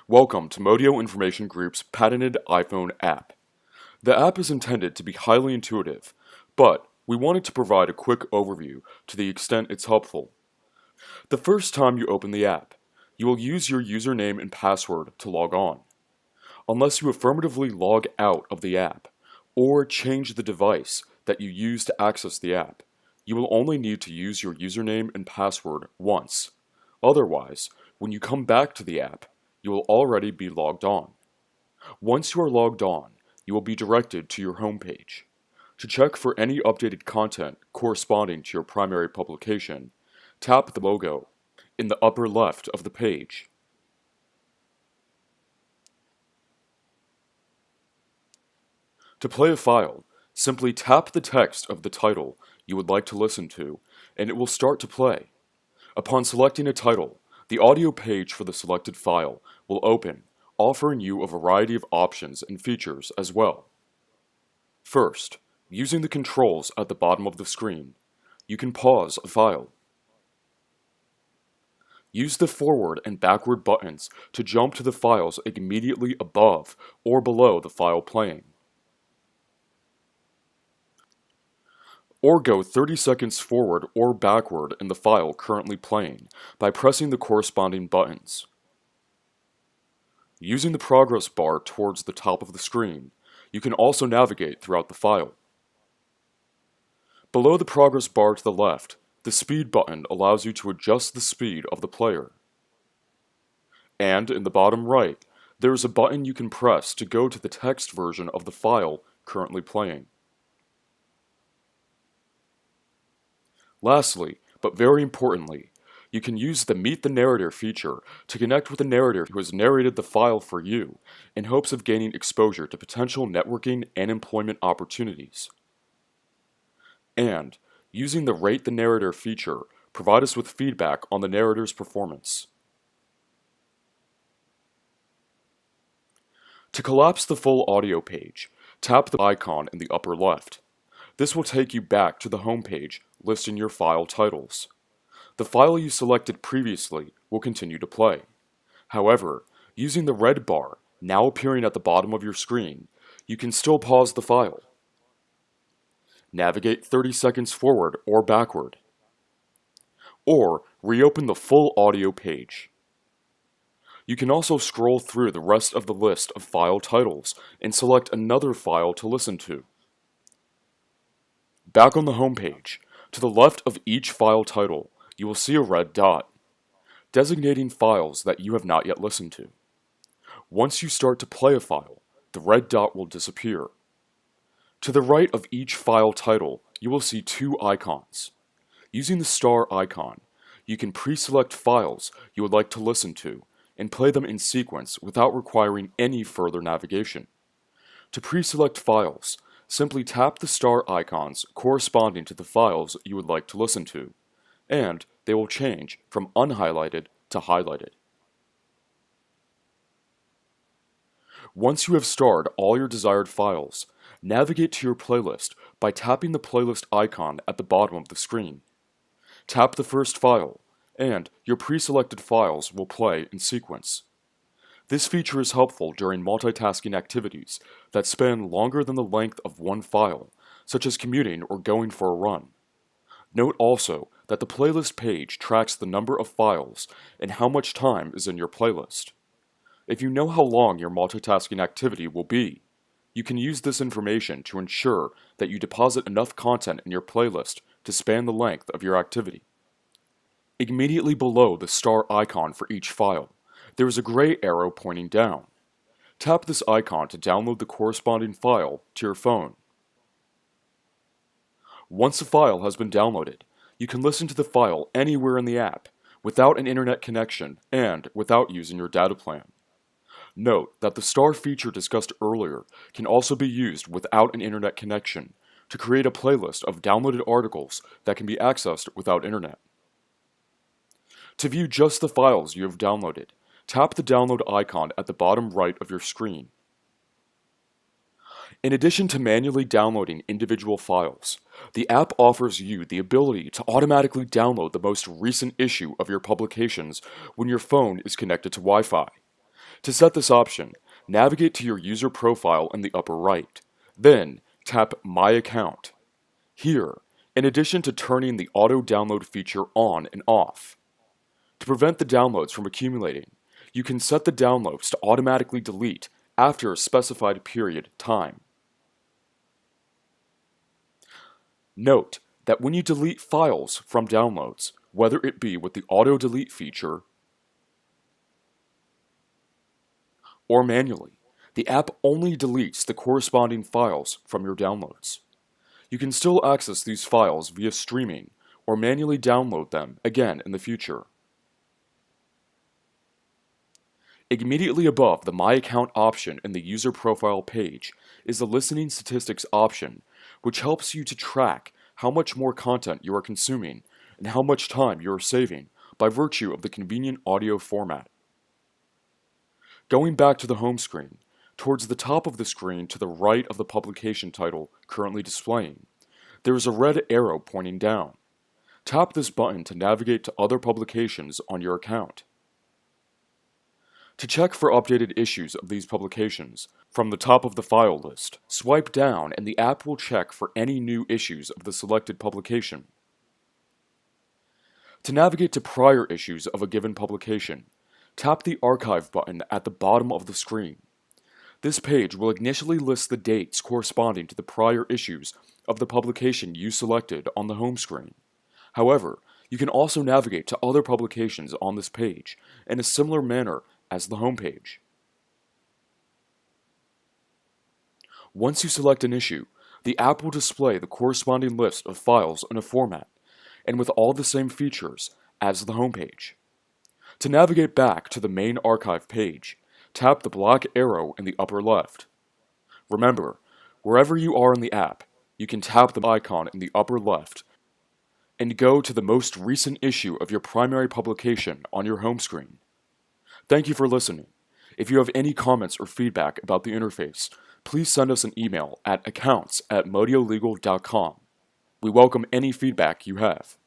Welcome to Modio Information Group's patented iPhone app. The app is intended to be highly intuitive, but we wanted to provide a quick overview to the extent it's helpful. The first time you open the app, you will use your username and password to log on. Unless you affirmatively log out of the app or change the device that you use to access the app, you will only need to use your username and password once. Otherwise, when you come back to the app, you will already be logged on. Once you are logged on, you will be directed to your home page. To check for any updated content corresponding to your primary publication, tap the logo in the upper left of the page. To play a file, simply tap the text of the title you would like to listen to, and it will start to play. Upon selecting a title, the audio page for the selected file will open, offering you a variety of options and features as well. First, using the controls at the bottom of the screen, you can pause a file. Use the forward and backward buttons to jump to the files immediately above or below the file playing. Or go 30 seconds forward or backward in the file currently playing by pressing the corresponding buttons. Using the progress bar towards the top of the screen, you can also navigate throughout the file. Below the progress bar to the left, the speed button allows you to adjust the speed of the player. And in the bottom right, there is a button you can press to go to the text version of the file currently playing. Lastly, but very importantly, you can use the Meet the Narrator feature to connect with a narrator who has narrated the file for you in hopes of gaining exposure to potential networking and employment opportunities. And, using the Rate the Narrator feature, provide us with feedback on the narrator's performance. To collapse the full audio page, tap the icon in the upper left. This will take you back to the home page listing your file titles. The file you selected previously will continue to play. However, using the red bar, now appearing at the bottom of your screen, you can still pause the file. Navigate 30 seconds forward or backward. Or reopen the full audio page. You can also scroll through the rest of the list of file titles and select another file to listen to. Back on the home page, to the left of each file title, you will see a red dot, designating files that you have not yet listened to. Once you start to play a file, the red dot will disappear. To the right of each file title, you will see two icons. Using the star icon, you can pre-select files you would like to listen to and play them in sequence without requiring any further navigation. To pre-select files, simply tap the star icons corresponding to the files you would like to listen to, and they will change from unhighlighted to highlighted. Once you have starred all your desired files, navigate to your playlist by tapping the playlist icon at the bottom of the screen. Tap the first file, and your pre-selected files will play in sequence. This feature is helpful during multitasking activities that span longer than the length of one file, such as commuting or going for a run. Note also that the playlist page tracks the number of files and how much time is in your playlist. If you know how long your multitasking activity will be, you can use this information to ensure that you deposit enough content in your playlist to span the length of your activity. Immediately below the star icon for each file, there is a gray arrow pointing down. Tap this icon to download the corresponding file to your phone. Once a file has been downloaded, you can listen to the file anywhere in the app, without an internet connection and without using your data plan. Note that the star feature discussed earlier can also be used without an internet connection to create a playlist of downloaded articles that can be accessed without internet. To view just the files you have downloaded, tap the download icon at the bottom right of your screen. In addition to manually downloading individual files, the app offers you the ability to automatically download the most recent issue of your publications when your phone is connected to Wi-Fi. To set this option, navigate to your user profile in the upper right. Then, tap My Account. Here, in addition to turning the auto download feature on and off, to prevent the downloads from accumulating, you can set the downloads to automatically delete after a specified period time. Note that when you delete files from downloads, whether it be with the auto delete feature or manually, the app only deletes the corresponding files from your downloads. You can still access these files via streaming or manually download them again in the future. Immediately above the My Account option in the user profile page is the Listening Statistics option, which helps you to track how much more content you are consuming and how much time you are saving by virtue of the convenient audio format. Going back to the home screen, towards the top of the screen to the right of the publication title currently displaying, there is a red arrow pointing down. Tap this button to navigate to other publications on your account. To check for updated issues of these publications, from the top of the file list, swipe down and the app will check for any new issues of the selected publication. To navigate to prior issues of a given publication, tap the Archive button at the bottom of the screen. This page will initially list the dates corresponding to the prior issues of the publication you selected on the home screen. However, you can also navigate to other publications on this page in a similar manner as the home page. Once you select an issue, the app will display the corresponding list of files in a format and with all the same features as the home page. To navigate back to the main archive page, tap the black arrow in the upper left. Remember, wherever you are in the app, you can tap the icon in the upper left and go to the most recent issue of your primary publication on your home screen. Thank you for listening. If you have any comments or feedback about the interface, please send us an email at accounts@modiolegal.com. We welcome any feedback you have.